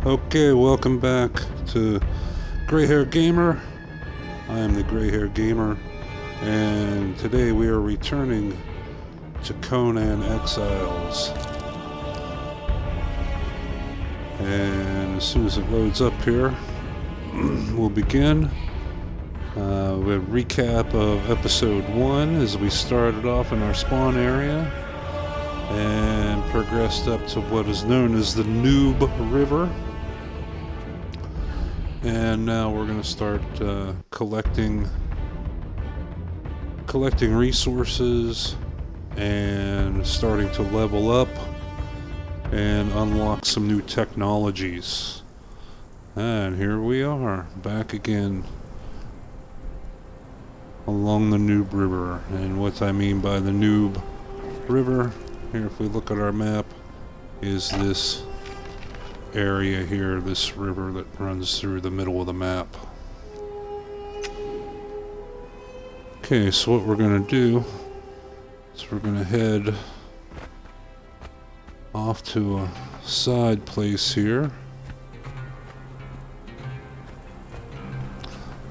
Okay, welcome back to Gray Hair Gamer. I am the Gray Hair Gamer, and today we are returning to Conan Exiles. And as soon as it loads up here, we'll begin with a recap of episode 1 as we started off in our spawn area and progressed up to what is known as the Noob River. And now we're going to start collecting resources and starting to level up and unlock some new technologies. And here we are, back again along the Noob River. And what I mean by the Noob River, here if we look at our map, is this area here, this river that runs through the middle of the map. Okay, so what we're going to do is we're going to head off to a side place here,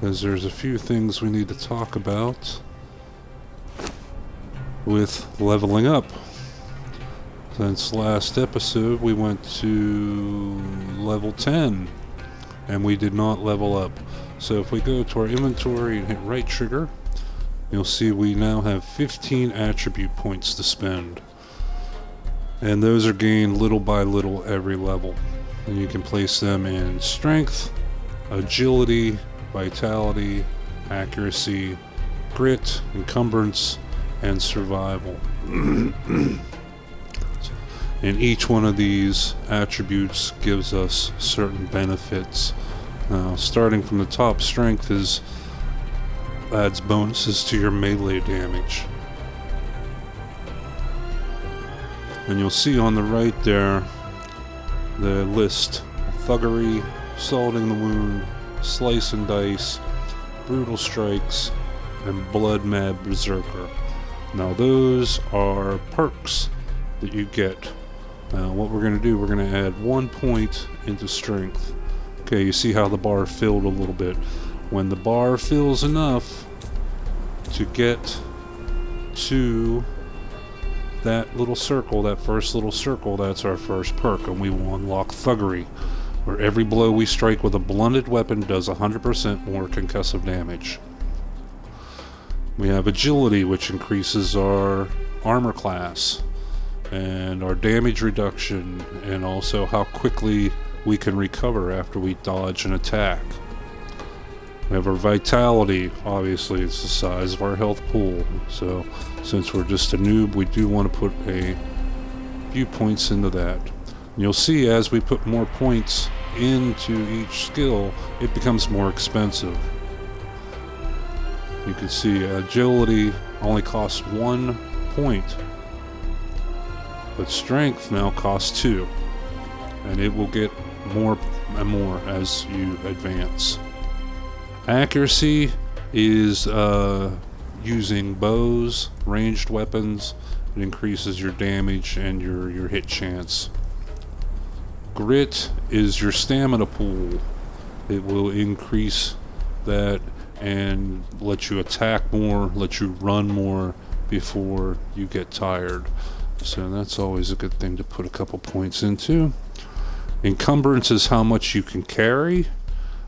because there's a few things we need to talk about with leveling up. Since last episode we went to level 10 and we did not level up. So if we go to our inventory and hit right trigger, you'll see we now have 15 attribute points to spend. And those are gained little by little every level. And you can place them in strength, agility, vitality, accuracy, grit, encumbrance, and survival. And each one of these attributes gives us certain benefits. Starting from the top, strength adds bonuses to your melee damage. And you'll see on the right there the list: thuggery, salting the wound, slice and dice, brutal strikes, and blood mad berserker. Now those are perks that you get. Now what we're going to do, we're going to add 1 point into strength. Okay, you see how the bar filled a little bit. When the bar fills enough to get to that little circle, that first little circle, that's our first perk, and we will unlock thuggery, where every blow we strike with a blunted weapon does 100% more concussive damage. We have agility, which increases our armor class and our damage reduction, and also how quickly we can recover after we dodge an attack. We have our vitality. Obviously it's the size of our health pool, so since we're just a noob, we do want to put a few points into that. And you'll see as we put more points into each skill, it becomes more expensive. You can see agility only costs 1 point, but strength now costs 2, and it will get more and more as you advance. Accuracy is using bows, ranged weapons. It increases your damage and your hit chance. Grit is your stamina pool. It will increase that and let you attack more, let you run more before you get tired. So that's always a good thing to put a couple points into. Encumbrance is how much you can carry.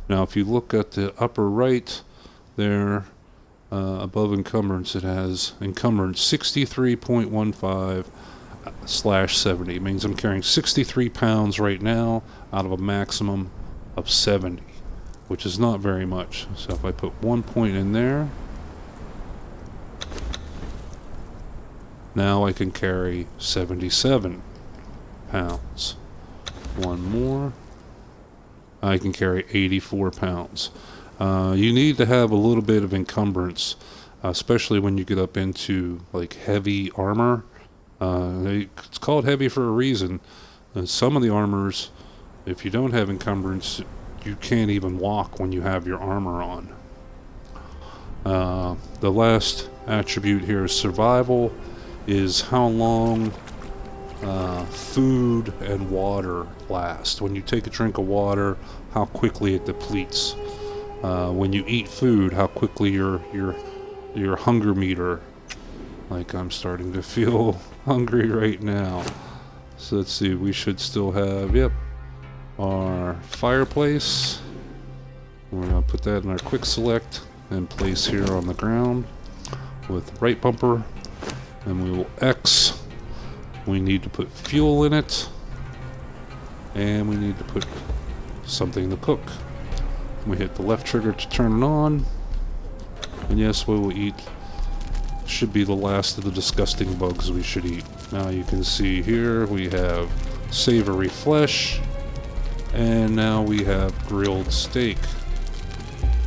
Now if you look at the upper right there, above encumbrance, it has encumbrance 63.15/70. It means I'm carrying 63 pounds right now out of a maximum of 70, which is not very much. So if I put 1 point in there, now I can carry 77 pounds. One more, I can carry 84 pounds. You need to have a little bit of encumbrance, especially when you get up into like heavy armor. It's called heavy for a reason. Some of the armors, if you don't have encumbrance, you can't even walk when you have your armor on. The last attribute here is survival, is how long food and water last. When you take a drink of water, how quickly it depletes. When you eat food, how quickly your hunger meter. Like, I'm starting to feel hungry right now. So let's see, we should still have, yep, our fireplace. We're going to put that in our quick select and place here on the ground with right bumper. And we will X. We need to put fuel in it. And we need to put something to cook. We hit the left trigger to turn it on. And yes, we will eat. Should be the last of the disgusting bugs we should eat. Now you can see here we have savory flesh. And now we have grilled steak.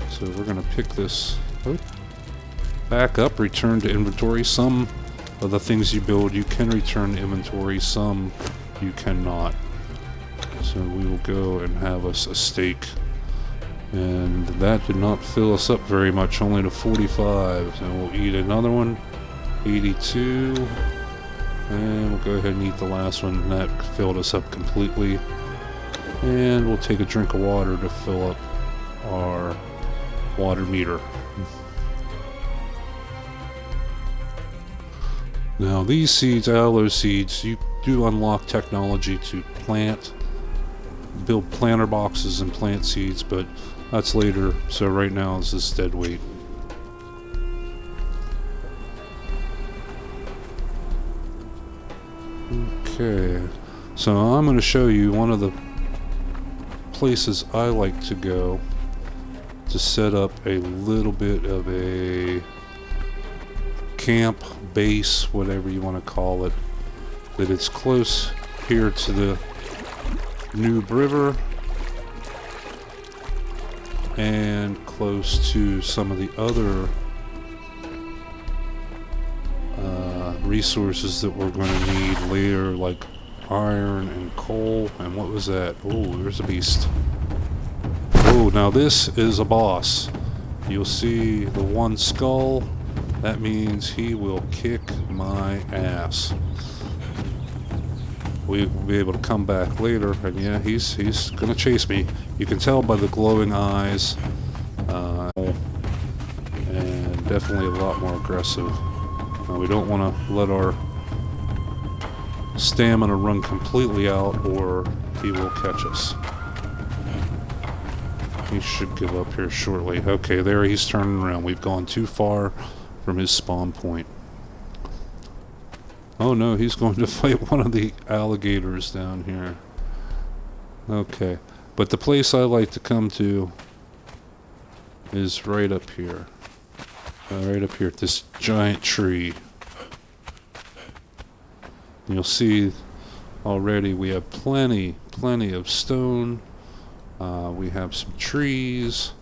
So we're going to pick this back up, return to inventory. Some of the things you build you can return to inventory, some you cannot. So we will go and have us a steak. And that did not fill us up very much, only to 45. So we'll eat another one, 82. And we'll go ahead and eat the last one. That filled us up completely. And we'll take a drink of water to fill up our water meter. Now these seeds, aloe seeds, you do unlock technology to build planter boxes and plant seeds, but that's later. So right now this is dead weight. Okay, so I'm going to show you one of the places I like to go to set up a little bit of a camp, base, whatever you want to call it, that it's close here to the Noob River and close to some of the other resources that we're going to need later, like iron and coal. And what was that? Oh, there's a beast. Oh, now this is a boss. You'll see the one skull. That means he will kick my ass. We'll be able to come back later, and yeah, he's gonna chase me. You can tell by the glowing eyes, and definitely a lot more aggressive. We don't want to let our stamina run completely out, or he will catch us. He should give up here shortly. Okay, there he's turning around. We've gone too far from his spawn point. Oh no, he's going to fight one of the alligators down here. Okay, but the place I like to come to is right up here. Right up here at this giant tree. You'll see already we have plenty of stone. We have some trees.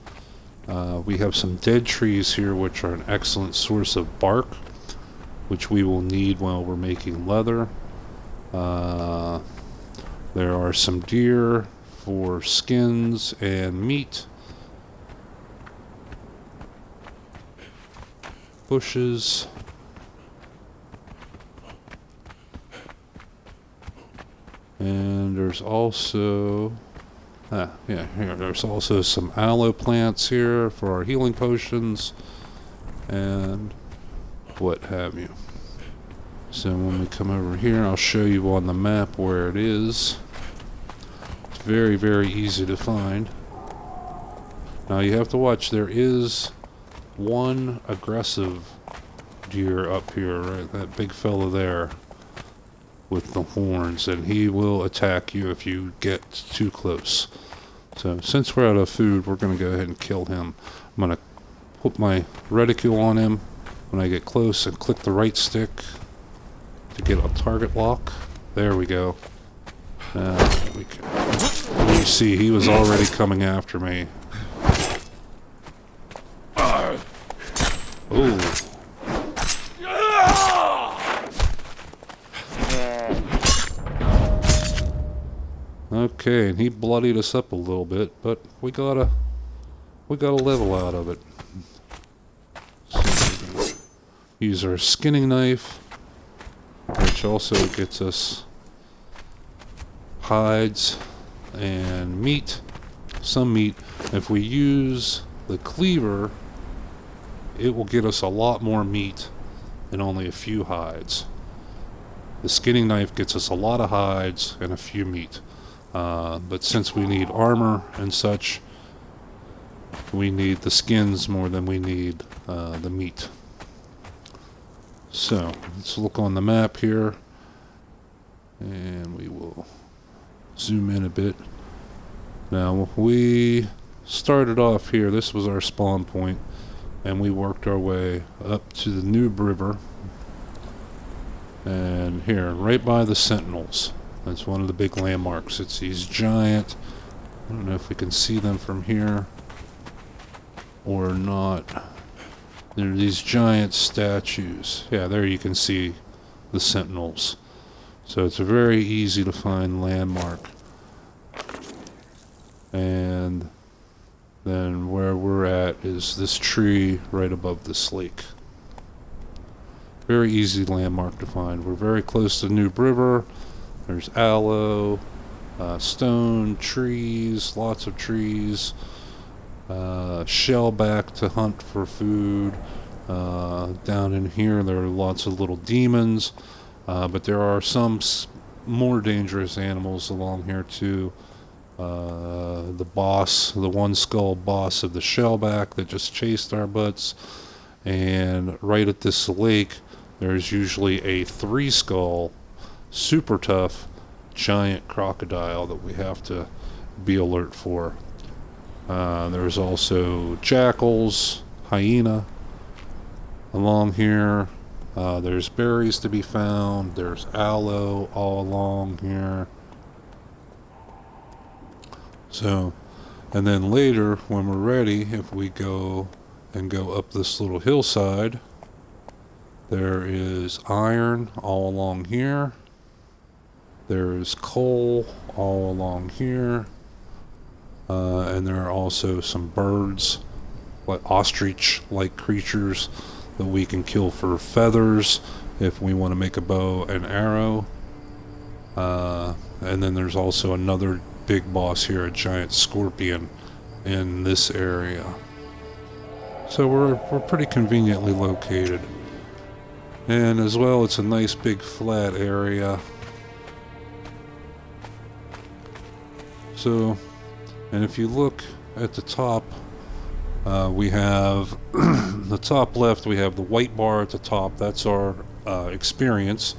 We have some dead trees here, which are an excellent source of bark, which we will need while we're making leather. There are some deer for skins and meat. Bushes. And there's also there's also some aloe plants here for our healing potions and what have you. So when we come over here, I'll show you on the map where it is. It's very easy to find. Now you have to watch, there is one aggressive deer up here, right? That big fella there with the horns, and he will attack you if you get too close. So since we're out of food, we're going to go ahead and kill him. I'm going to put my reticule on him when I get close and click the right stick to get a target lock. There we go. You see, he was already coming after me. Oh. Okay, and he bloodied us up a little bit, but we got a level out of it. So use our skinning knife, which also gets us hides and meat, some meat. If we use the cleaver, it will get us a lot more meat and only a few hides. The skinning knife gets us a lot of hides and a few meat. But since we need armor and such, we need the skins more than we need the meat. So let's look on the map here, and we will zoom in a bit. Now we started off here. This was our spawn point, and we worked our way up to the Noob River. And here, right by the Sentinels, that's one of the big landmarks. It's these giant, I don't know if we can see them from here or not. There are these giant statues. Yeah, there you can see the Sentinels. So it's a very easy to find landmark. And then where we're at is this tree right above this lake. Very easy landmark to find. We're very close to Noob River. There's aloe, stone, trees, lots of trees. Shellback to hunt for food. Down in here there are lots of little demons, but there are some more dangerous animals along here too. The boss, the one skull boss of the shellback that just chased our butts. And right at this lake there's usually a 3 skull, super tough, giant crocodile that we have to be alert for. There's also jackals, hyena along here. There's berries to be found. There's aloe all along here. So, and then later when we're ready, if we go up this little hillside, there is iron all along here. There's coal all along here. And there are also some birds, like ostrich-like creatures that we can kill for feathers if we want to make a bow and arrow. And then there's also another big boss here, a giant scorpion in this area. So we're pretty conveniently located. And as well, it's a nice big flat area. So, and if you look at the top, we have the top left, we have the white bar at the top. That's our experience.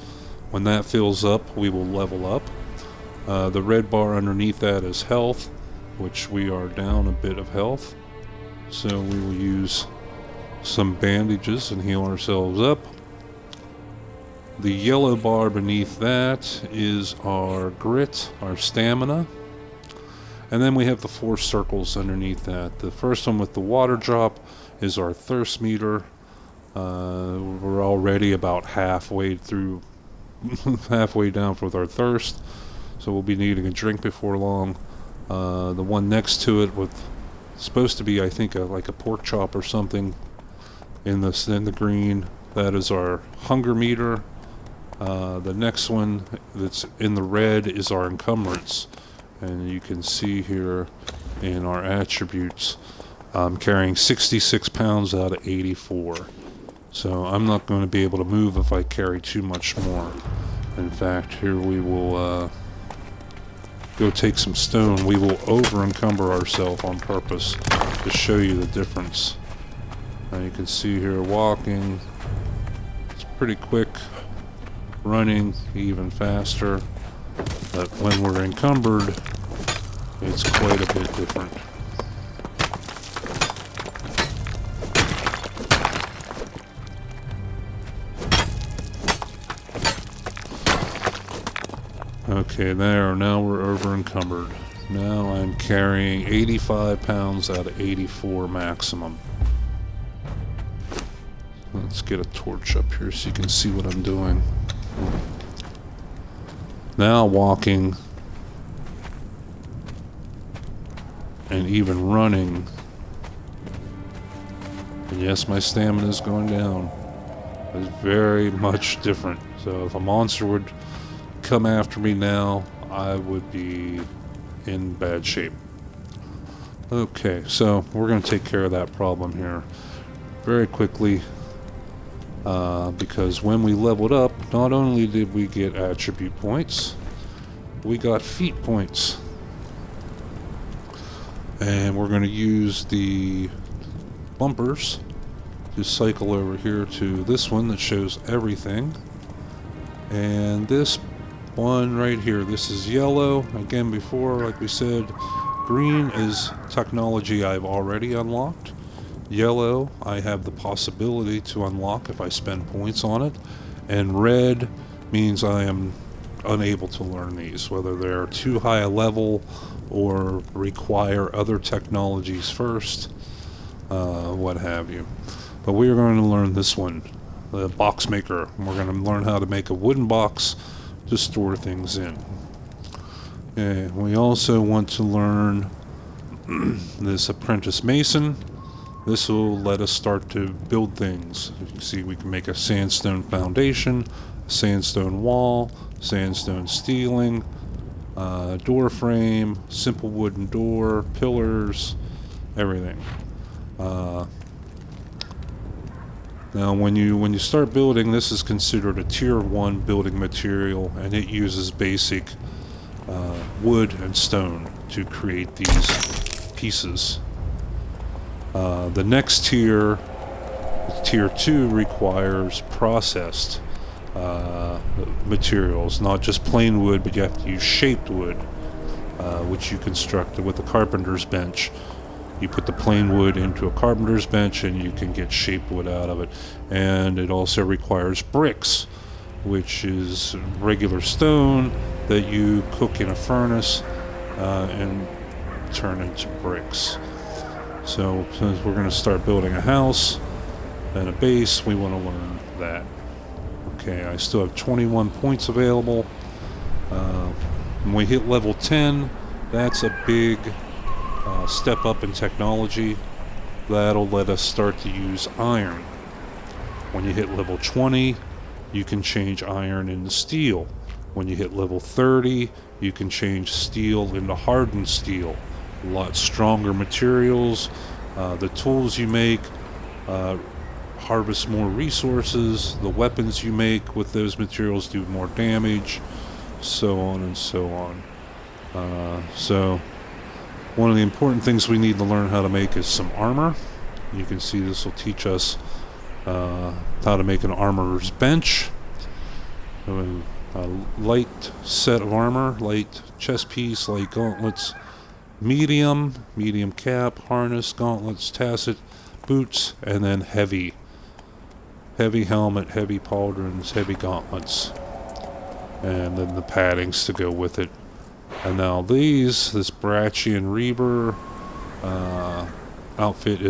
When that fills up, we will level up. The red bar underneath that is health, which we are down a bit of health. So we will use some bandages and heal ourselves up. The yellow bar beneath that is our grit, our stamina. And then we have the 4 circles underneath that. The first one with the water drop is our thirst meter. We're already about halfway down with our thirst, so we'll be needing a drink before long. The one next to it with supposed to be, I think, like a pork chop or something in the green. That is our hunger meter. The next one that's in the red is our encumbrance. And you can see here in our attributes, I'm carrying 66 pounds out of 84. So I'm not going to be able to move if I carry too much more. In fact, here we will go take some stone. We will over-encumber ourselves on purpose to show you the difference. Now you can see here walking, it's pretty quick. Running, even faster. But when we're encumbered, it's quite a bit different. Okay, now we're over encumbered. Now I'm carrying 85 pounds out of 84 maximum. Let's get a torch up here so you can see what I'm doing. Now walking and even running, and yes, my stamina is going down. It's very much different. So if a monster would come after me now, I would be in bad shape. Okay, so we're going to take care of that problem here very quickly, because when we leveled up, not only did we get attribute points, we got feat points. And we're going to use the bumpers to cycle over here to this one that shows everything. And this one right here, this is yellow. Again, before, like we said, green is technology I've already unlocked. Yellow, I have the possibility to unlock if I spend points on it. And red means I am unable to learn these, whether they're too high a level or require other technologies first, what have you. But we are going to learn this one, the box maker. We're going to learn how to make a wooden box to store things in. Okay, we also want to learn this apprentice mason. This will let us start to build things. You can see we can make a sandstone foundation, a sandstone wall, sandstone ceiling, door frame, simple wooden door, pillars, everything. Now when you start building, this is considered a tier 1 building material, and it uses basic wood and stone to create these pieces. The next tier, tier 2, requires processed materials, not just plain wood, but you have to use shaped wood, which you constructed with a carpenter's bench. You put the plain wood into a carpenter's bench and you can get shaped wood out of it. And it also requires bricks, which is regular stone that you cook in a furnace and turn into bricks. So since we're going to start building a house and a base, we want to learn that. Okay, I still have 21 points available. When we hit level 10, that's a big step up in technology. That'll let us start to use iron. When you hit level 20, you can change iron into steel. When you hit level 30, you can change steel into hardened steel. A lot stronger materials. The tools you make harvest more resources. The weapons you make with those materials do more damage, so on and so on. So one of the important things we need to learn how to make is some armor. You can see this will teach us how to make an armorer's bench. A light set of armor, light chest piece, light gauntlets, medium cap, harness, gauntlets, tasset, boots, and then heavy helmet, heavy pauldrons, heavy gauntlets, and then the paddings to go with it. And now this Brachian Reaver outfit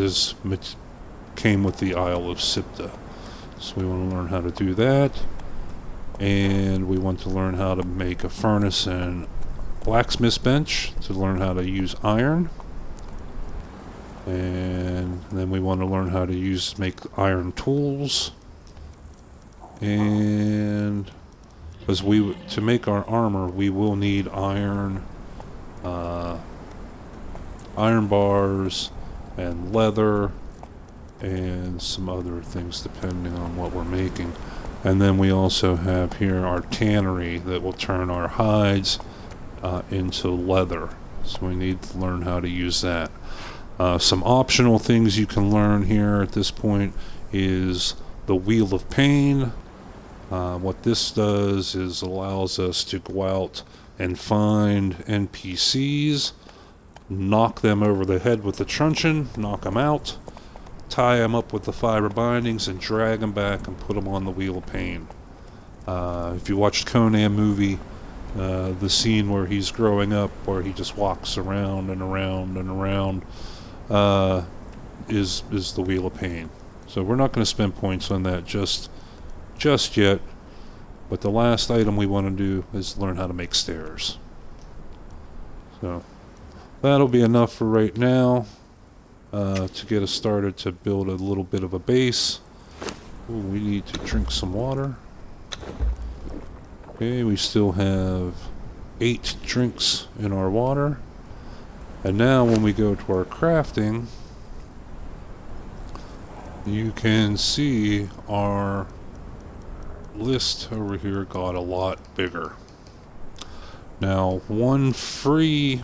came with the Isle of Sipta. So we want to learn how to do that. And we want to learn how to make a furnace and blacksmith's bench to learn how to use iron. And then we want to learn how to make iron tools. And because to make our armor, we will need iron bars and leather and some other things depending on what we're making. And then we also have here our tannery that will turn our hides into leather. So we need to learn how to use that. Some optional things you can learn here at this point is the Wheel of Pain. What this does is allows us to go out and find NPCs, knock them over the head with the truncheon, knock them out, tie them up with the fiber bindings, and drag them back and put them on the Wheel of Pain. If you watched Conan movie, the scene where he's growing up, where he just walks around and around and around, is the Wheel of Pain. So we're not going to spend points on that just yet, but the last item we want to do is learn how to make stairs. So that'll be enough for right now to get us started to build a little bit of a base. Ooh, we need to drink some water. Okay, we still have 8 drinks in our water. And now when we go to our crafting, you can see our list over here got a lot bigger. Now, one free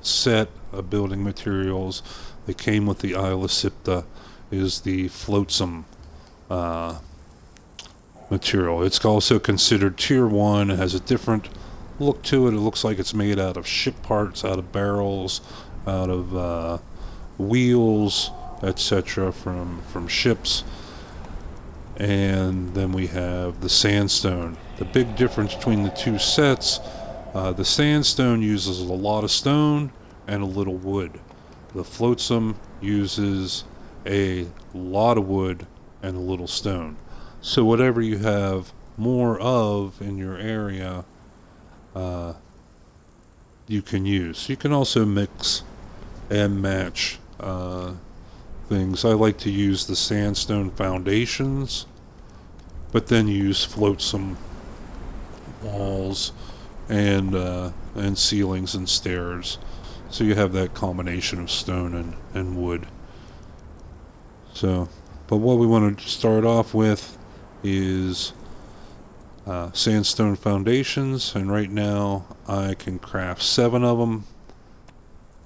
set of building materials that came with the Isla Sipta is the flotsam material. It's also considered tier 1. It has a different look to it. It looks like it's made out of ship parts, out of barrels, out of wheels, etc. from ships. And then we have the sandstone. The big difference between the two sets, the sandstone uses a lot of stone and a little wood. The flotsam uses a lot of wood and a little stone. So whatever you have more of in your area, you can use. You can also mix and match things. I like to use the sandstone foundations, but then use flotsam walls and ceilings and stairs. So you have that combination of stone and wood. So, but what we want to start off with is sandstone foundations, and right now I can craft 7 of them.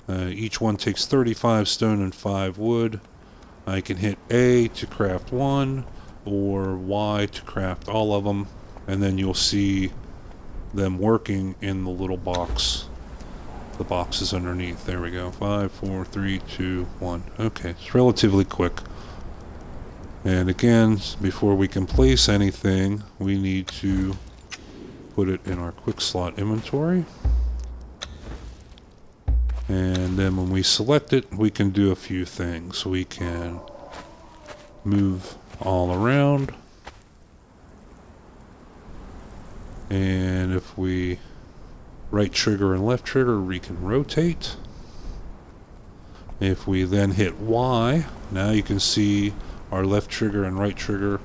Each one takes 35 stone and 5 wood. I can hit A to craft 1 or Y to craft all of them, and then you'll see them working in the little box. The box is underneath. There we go. 5, 4, 3, 2, 1. Okay, it's relatively quick. And again, before we can place anything, we need to put it in our quick slot inventory. And then when we select it, we can do a few things. We can move all around. And if we right trigger and left trigger, we can rotate. If we then hit Y, now you can see our left trigger and right trigger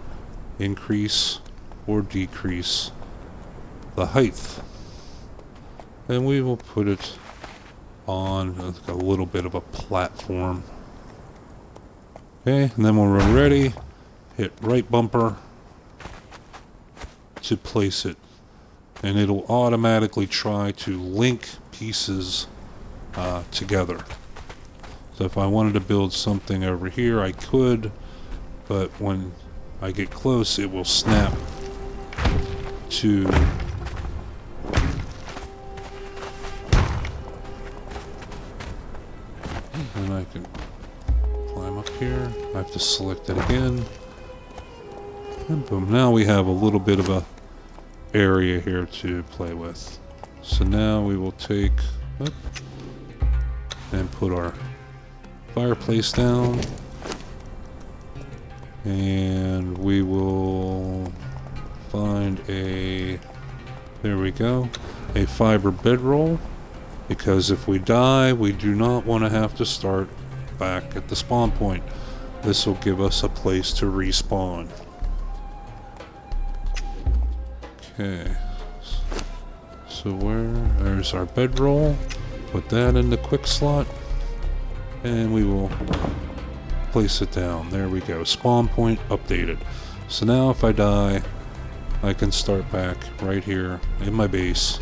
increase or decrease the height. And we will put it on a little bit of a platform. Okay, and then when we're ready, hit right bumper to place it. And it'll automatically try to link pieces together. So if I wanted to build something over here, I could, but when I get close, it will snap to and I can climb up here. I have to select it again. And boom, now we have a little bit of a area here to play with. So now we will take and put our fireplace down, and we will find a, there we go, a fiber bedroll, because if we die, we do not want to have to start back at the spawn point. This will give us a place to respawn. Okay, so there's our bedroll. Put that in the quick slot, and we will place it down. There we go. Spawn point updated. So now if I die, I can start back right here in my base,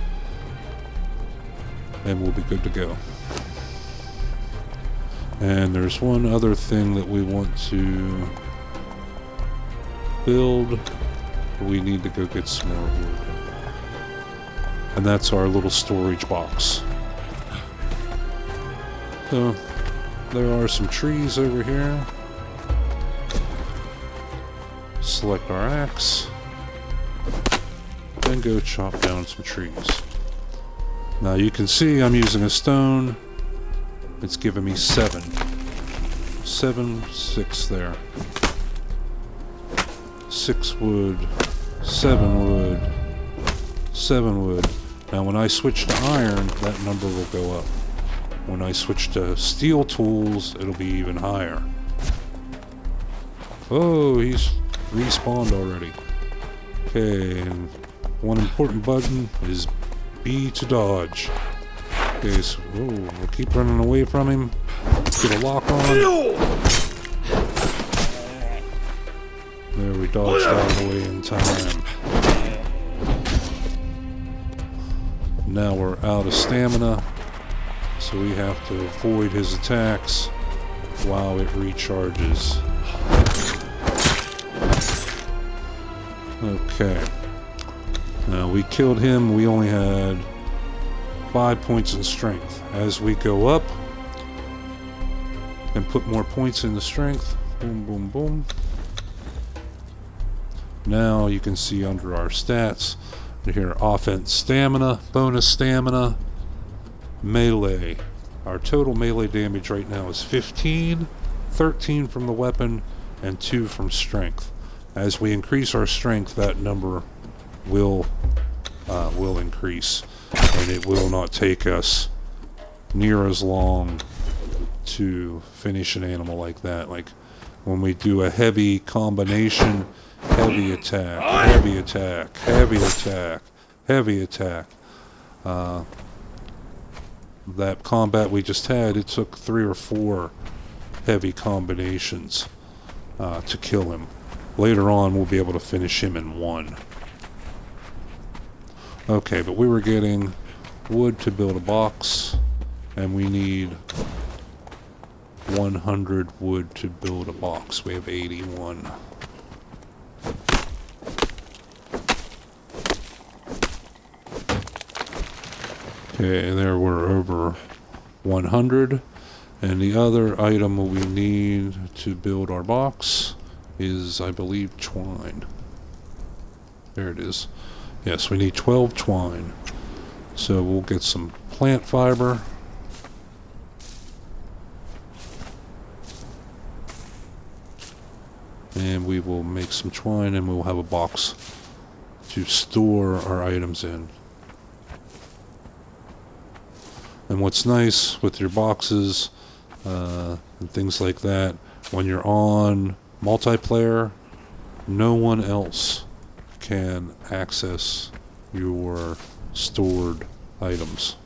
and we'll be good to go. And there's one other thing that we want to build. We need to go get some more wood. And that's our little storage box. So, there are some trees over here. Select our axe. And go chop down some trees. Now you can see I'm using a stone. It's giving me 7. 7, 6 there. 6 wood. 7 wood, 7 wood. Now when I switch to iron, that number will go up. When I switch to steel tools, it'll be even higher. Oh, he's respawned already. Okay, and one important button is B to dodge. Okay, so we'll keep running away from him. Get a lock on. There, we dodged out of the way in time. Now we're out of stamina, so we have to avoid his attacks while it recharges. Okay. Now we killed him. We only had 5 points in strength. As we go up and put more points into strength, boom, boom, boom. Now you can see under our stats, here offense stamina, bonus stamina, melee. Our total melee damage right now is 15, 13 from the weapon, and 2 from strength. As we increase our strength, that number will increase, and it will not take us near as long to finish an animal like that. Like when we do a heavy combination, heavy attack, heavy attack, heavy attack, heavy attack. That combat we just had, it took 3 or 4 heavy combinations to kill him. Later on, we'll be able to finish him in 1. Okay, but we were getting wood to build a box, and we need 100 wood to build a box. We have 81. Okay, and there we're over 100. And the other item we need to build our box is, I believe, twine. There it is. Yes, we need 12 twine. So we'll get some plant fiber. And we will make some twine, and we'll have a box to store our items in. And what's nice with your boxes and things like that, when you're on multiplayer, no one else can access your stored items.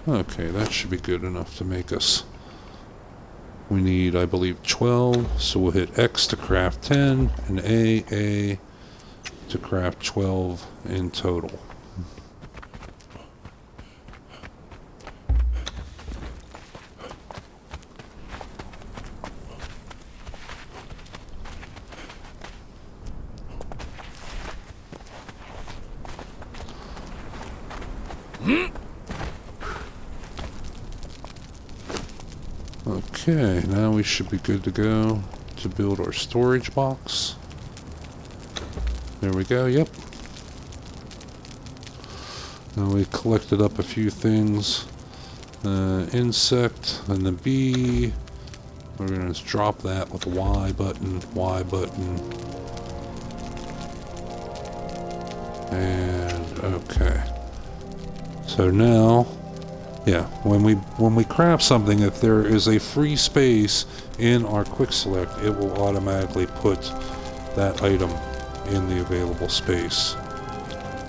Okay, that should be good enough to make us. We need, I believe, 12, so we'll hit X to craft 10, and A to craft 12 in total. Okay, now we should be good to go to build our storage box. There we go, yep. Now we collected up a few things. Insect and the bee. We're going to drop that with the Y button, Y button. And okay. So now, yeah, when we craft something, if there is a free space in our quick select, it will automatically put that item in the available space.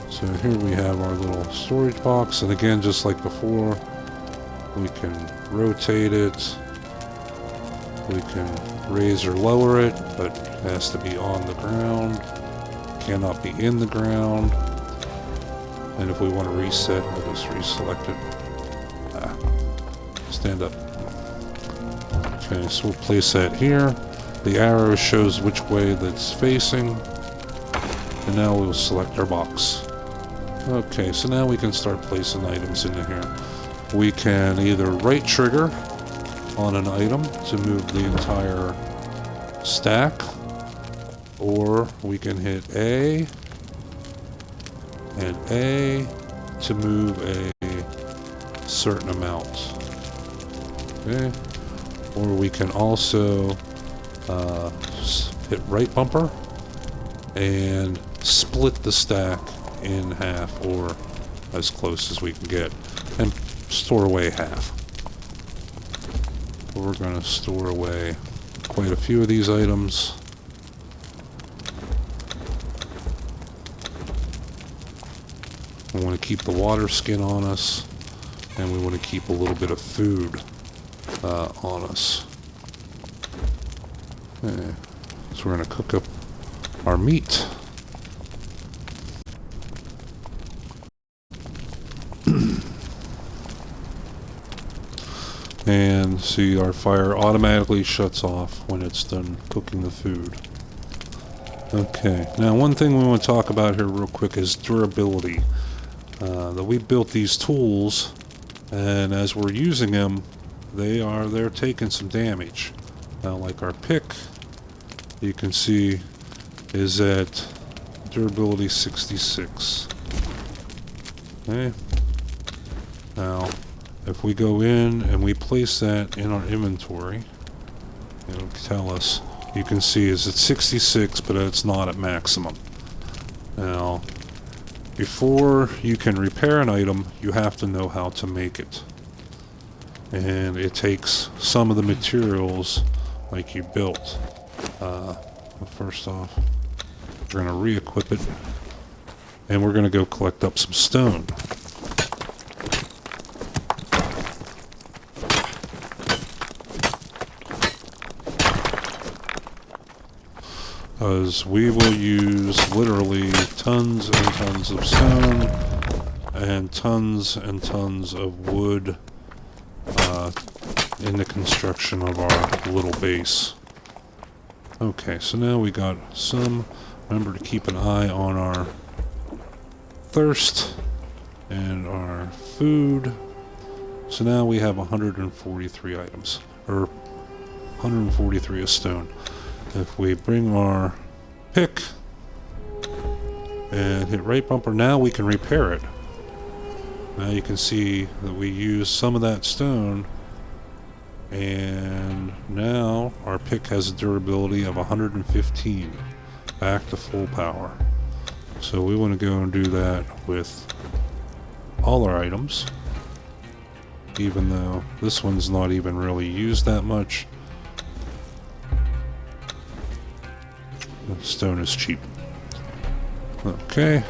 So here we have our little storage box, and again, just like before, we can rotate it, we can raise or lower it, but it has to be on the ground, cannot be in the ground, and if we want to reset, we'll just reselect it. Stand up. Okay, so we'll place that here. The arrow shows which way that's facing. And now we'll select our box. Okay, so now we can start placing items into here. We can either right trigger on an item to move the entire stack, or we can hit A and A to move a certain amount. Okay. Or we can also hit right bumper and split the stack in half, or as close as we can get, and store away half. we're going to store away quite a few of these items. We want to keep the water skin on us, and we want to keep a little bit of food on us. Okay. So we're going to cook up our meat. And see, our fire automatically shuts off when it's done cooking the food. Okay, now one thing we want to talk about here real quick is durability. That we built these tools, and as we're using them, they're taking some damage. Now, like our pick, you can see is at durability 66. Okay. Now, if we go in and we place that in our inventory, it'll tell us, you can see is at 66, but it's not at maximum. Now, before you can repair an item, you have to know how to make it. And it takes some of the materials like you built. First off, we're going to re-equip it, and we're going to go collect up some stone. Because we will use literally tons and tons of stone and tons of wood in the construction of our little base. Okay, so now we got some. Remember to keep an eye on our thirst and our food. So now we have 143 items, or 143 of stone. If we bring our pick and hit right bumper, now we can repair it. Now you can see that we use some of that stone, and now our pick has a durability of 115, back to full power. So we want to go and do that with all our items, even though this one's not even really used that much. Stone is cheap. Okay.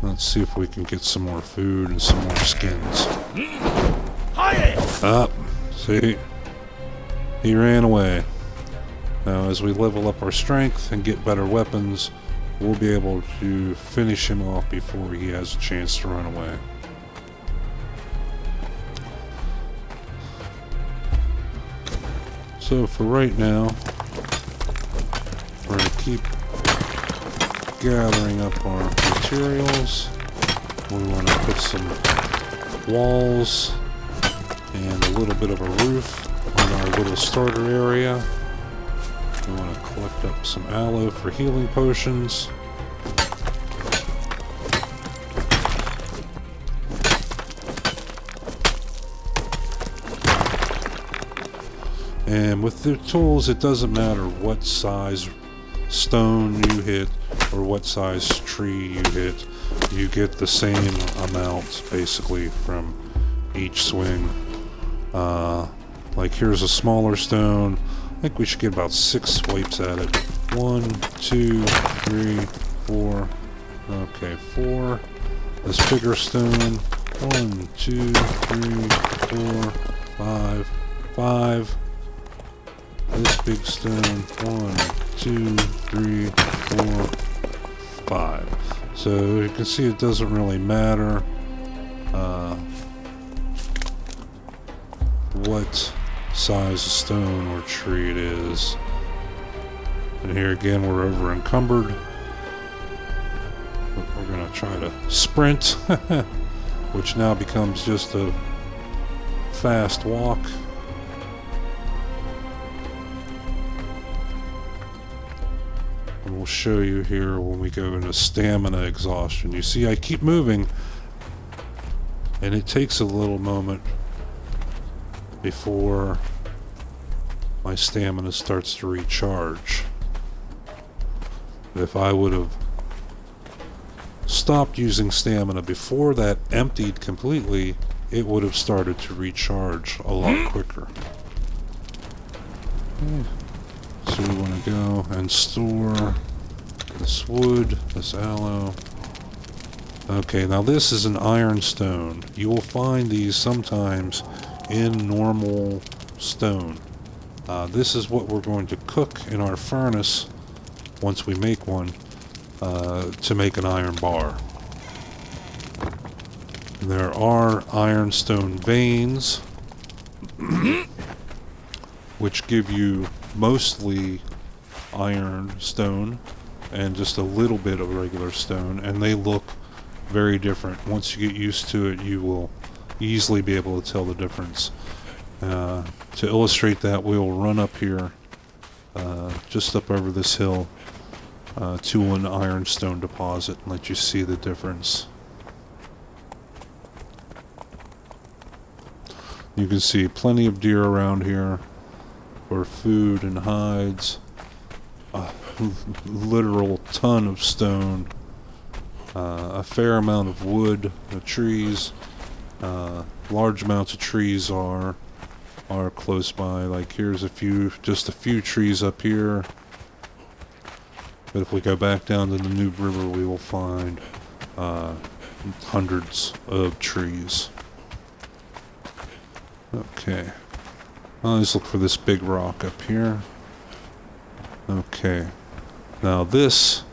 Let's see if we can get some more food and some more skins. Up. See? He ran away. Now, as we level up our strength and get better weapons, we'll be able to finish him off before he has a chance to run away. So for right now, we're going to keep gathering up our materials. We want to put some walls and a little bit of a roof on our little starter area. We want to collect up some aloe for healing potions. And with the tools, it doesn't matter what size stone you hit or what size tree you hit. You get the same amount, basically, from each swing. Like here's a smaller stone. I think we should get about 6 swipes at it. 1, 2, 3, 4. Okay, 4. This bigger stone. 1, 2, 3, 4, 5. 5. This big stone, 1, 2, 3, 4, 5. So you can see it doesn't really matter what size of stone or tree it is. And here again we're over encumbered. But we're going to try to sprint, which now becomes just a fast walk. And we'll show you here when we go into stamina exhaustion. You see, I keep moving, and it takes a little moment before my stamina starts to recharge. If I would have stopped using stamina before that emptied completely, it would have started to recharge a lot quicker. Okay. So we want to go and store this wood, this aloe. Okay, now this is an ironstone. You will find these sometimes in normal stone. This is what we're going to cook in our furnace once we make one to make an iron bar. There are ironstone veins which give you mostly ironstone and just a little bit of regular stone, and they look very different. Once you get used to it, you will easily be able to tell the difference. To illustrate that, we'll run up here, just up over this hill, to an ironstone deposit and let you see the difference. You can see plenty of deer around here for food and hides. A literal ton of stone. A fair amount of wood, trees. Large amounts of trees are close by. Like here's just a few trees up here. But if we go back down to the New River, we will find hundreds of trees. Okay. Let's look for this big rock up here. Okay. Now this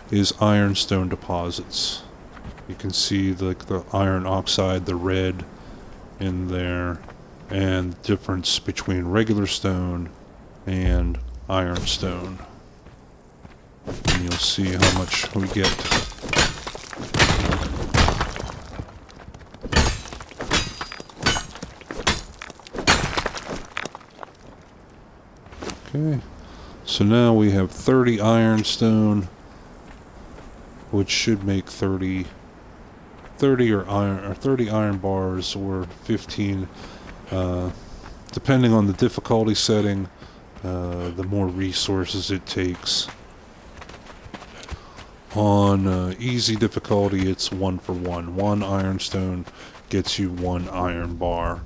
is ironstone deposits. You can see the iron oxide, the red in there, and the difference between regular stone and ironstone. And you'll see how much we get. Okay, so now we have 30 ironstone, which should make 30 iron bars, or 15, depending on the difficulty setting. The more resources it takes. On easy difficulty, it's 1 for 1. 1 ironstone gets you 1 iron bar.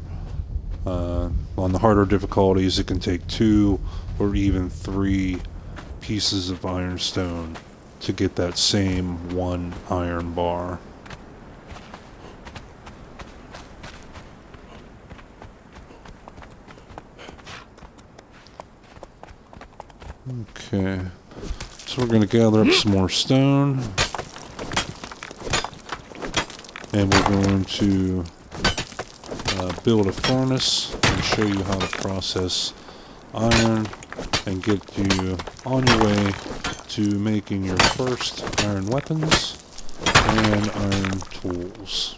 On the harder difficulties, it can take 2 or even 3 pieces of ironstone to get that same 1 iron bar. Okay, so we're going to gather up some more stone, and we're going to build a furnace and show you how to process iron and get you on your way to making your first iron weapons and iron tools.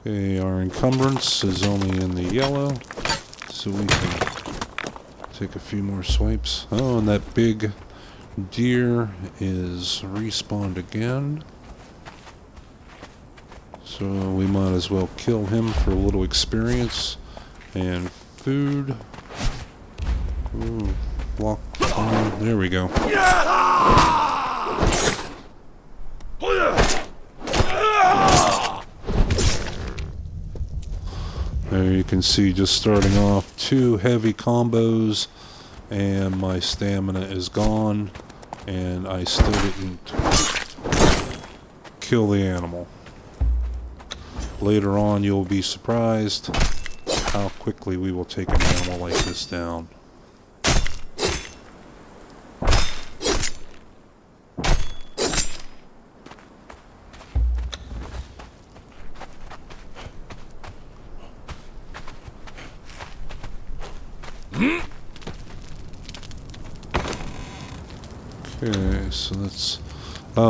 Okay, our encumbrance is only in the yellow, so we can take a few more swipes. Oh, and that big deer is respawned again. So we might as well kill him for a little experience and food. Ooh, walk on. There we go. There you can see, just starting off, 2 heavy combos, and my stamina is gone, and I still didn't kill the animal. Later on, you'll be surprised how quickly we will take an animal like this down. Okay, so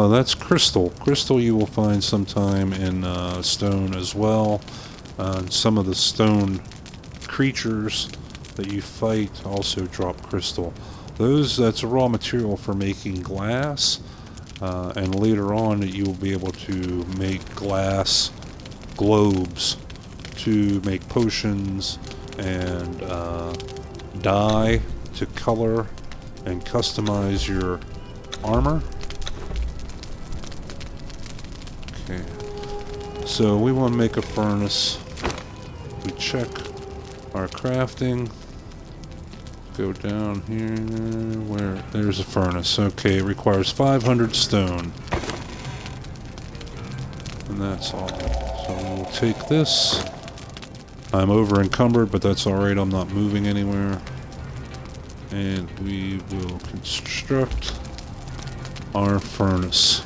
that's crystal. Crystal you will find sometime in stone as well. Some of the stone creatures that you fight also drop crystal. That's a raw material for making glass, and later on you will be able to make glass globes to make potions and dye to color and customize your armor. Okay, so we want to make a furnace. We check our crafting. Go down here, where there's a furnace. Okay, it requires 500 stone. And that's all. So we'll take this. I'm over encumbered, but that's alright, I'm not moving anywhere. And we will construct our furnace.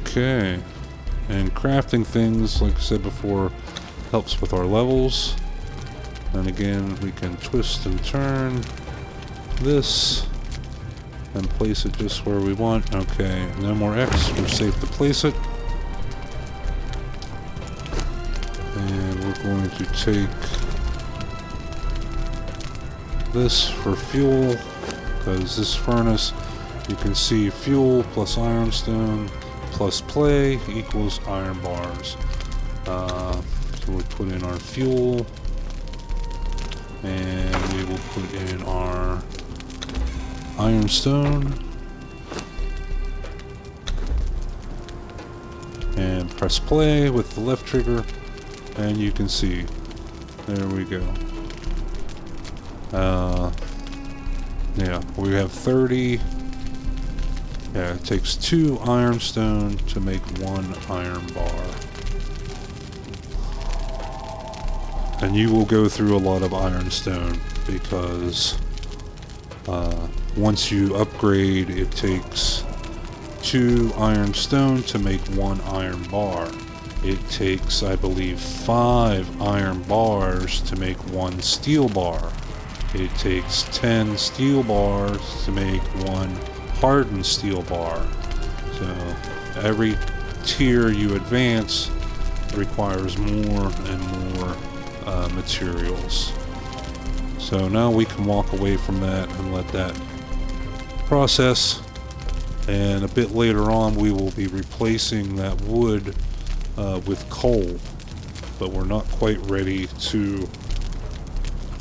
Okay, and crafting things, like I said before, helps with our levels. And again, we can twist and turn this and place it just where we want. Okay, no more X, we're safe to place it. And we're going to take this for fuel, because this furnace, you can see fuel plus ironstone plus play equals iron bars. So we put in our fuel, and we will put in our ironstone, and press play with the left trigger, and you can see, there we go. Yeah, we have 30. Yeah, it takes 2 ironstone to make 1 iron bar. And you will go through a lot of ironstone because once you upgrade, it takes 2 ironstone to make 1 iron bar. It takes, I believe, 5 iron bars to make 1 steel bar. It takes 10 steel bars to make 1 hardened steel bar. So every tier you advance requires more and more materials. So now we can walk away from that and let that process, and a bit later on we will be replacing that wood with coal, but we're not quite ready to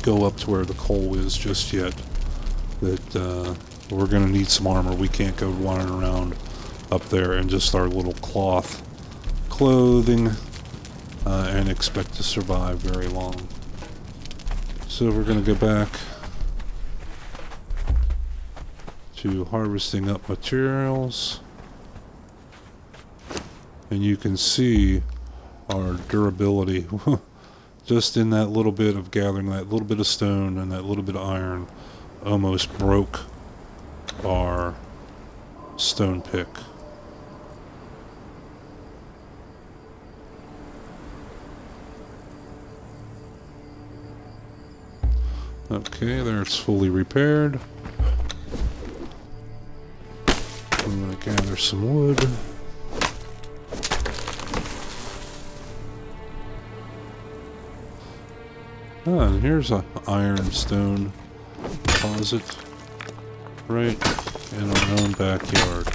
go up to where the coal is just yet. That we're going to need some armor. We can't go running around up there in just our little cloth clothing and expect to survive very long. So we're going to go back to harvesting up materials, and you can see our durability just in that little bit of gathering that little bit of stone and that little bit of iron almost broke our stone pick. Okay, there it's fully repaired. I'm going to gather some wood. Ah, and here's an ironstone deposit right in our own backyard.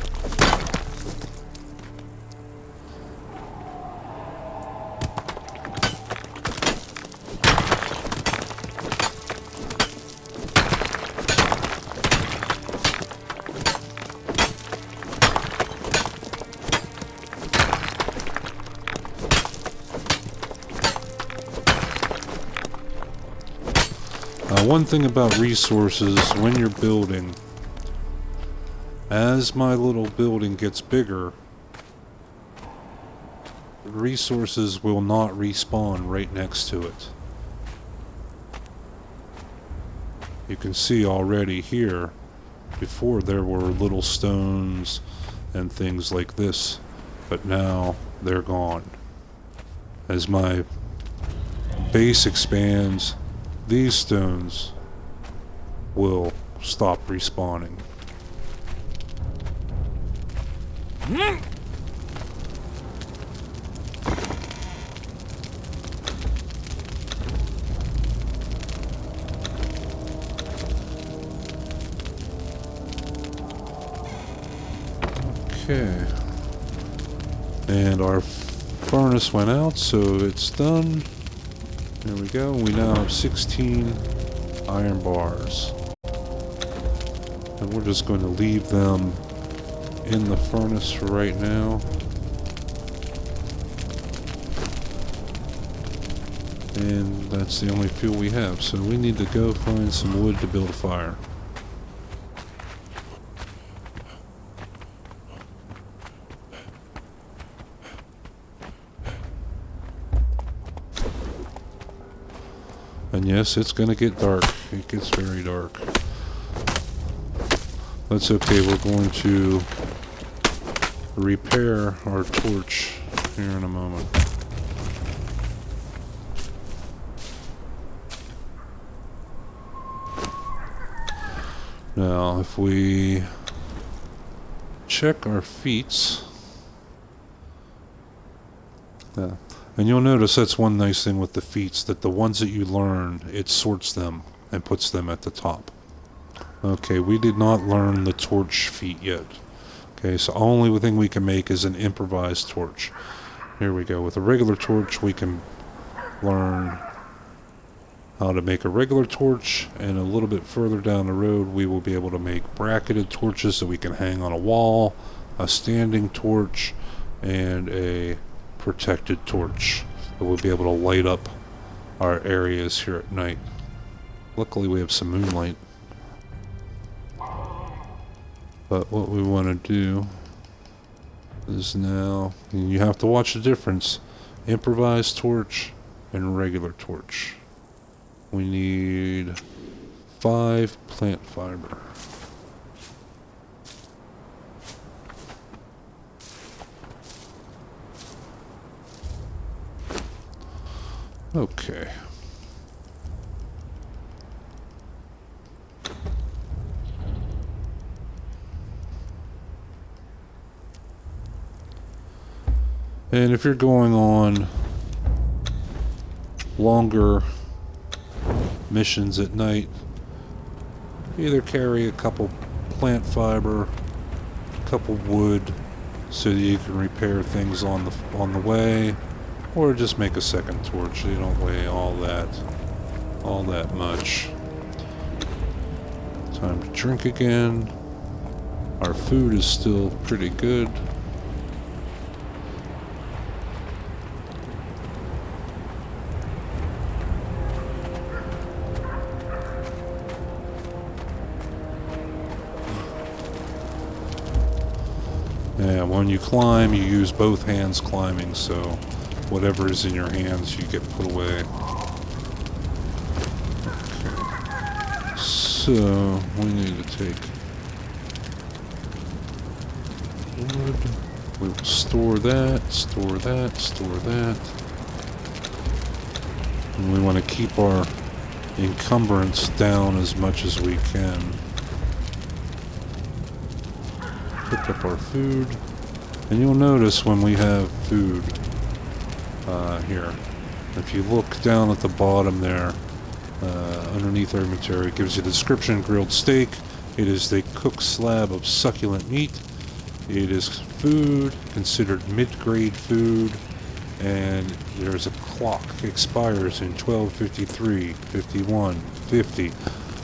One thing about resources when you're building, as my little building gets bigger, resources will not respawn right next to it. You can see already here, before there were little stones and things like this, but now they're gone. As my base expands, these stones will stop respawning. Okay. And our furnace went out, so it's done. There we go. We now have 16 iron bars. And we're just going to leave them in the furnace for right now. And that's the only fuel we have, so we need to go find some wood to build a fire. And yes, it's gonna get dark. It gets very dark. That's okay, we're going to repair our torch here in a moment. Now, if we check our feats, and you'll notice that's one nice thing with the feats, that the ones that you learn, it sorts them and puts them at the top. Okay, we did not learn the torch feat yet. Okay, so only thing we can make is an improvised torch. Here we go. With a regular torch, we can learn how to make a regular torch, and a little bit further down the road we will be able to make bracketed torches that we can hang on a wall, a standing torch, and a protected torch that will be able to light up our areas here at night. Luckily we have some moonlight. But what we want to do is now, and you have to watch the difference, improvised torch and regular torch. We need 5 plant fiber. Okay. And if you're going on longer missions at night, either carry a couple plant fiber, a couple wood, so that you can repair things on the way, or just make a second torch so you don't weigh all that much. Time to drink again. Our food is still pretty good. And when you climb, you use both hands climbing, so whatever is in your hands, you get put away. Okay. So, we need to take wood. We will store that, store that, store that. And we want to keep our encumbrance down as much as we can. Pick up our food, and you'll notice when we have food here, if you look down at the bottom there, underneath our inventory, it gives you the description: grilled steak. It is the cooked slab of succulent meat. It is food, considered mid-grade food, and there's a clock. It expires in 12:53, 51, 50.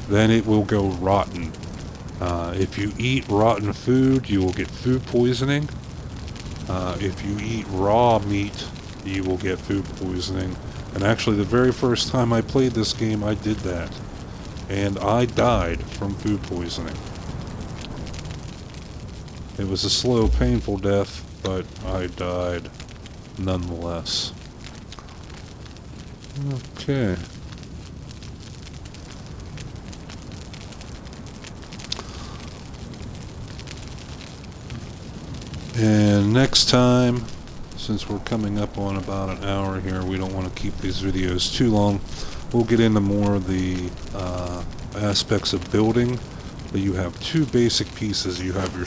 Then it will go rotten. If you eat rotten food, you will get food poisoning. If you eat raw meat, you will get food poisoning. And actually, the very first time I played this game, I did that. And I died from food poisoning. It was a slow, painful death, but I died nonetheless. Okay. And next time, since we're coming up on about an hour here, we don't want to keep these videos too long. We'll get into more of the aspects of building. But you have 2 basic pieces. You have your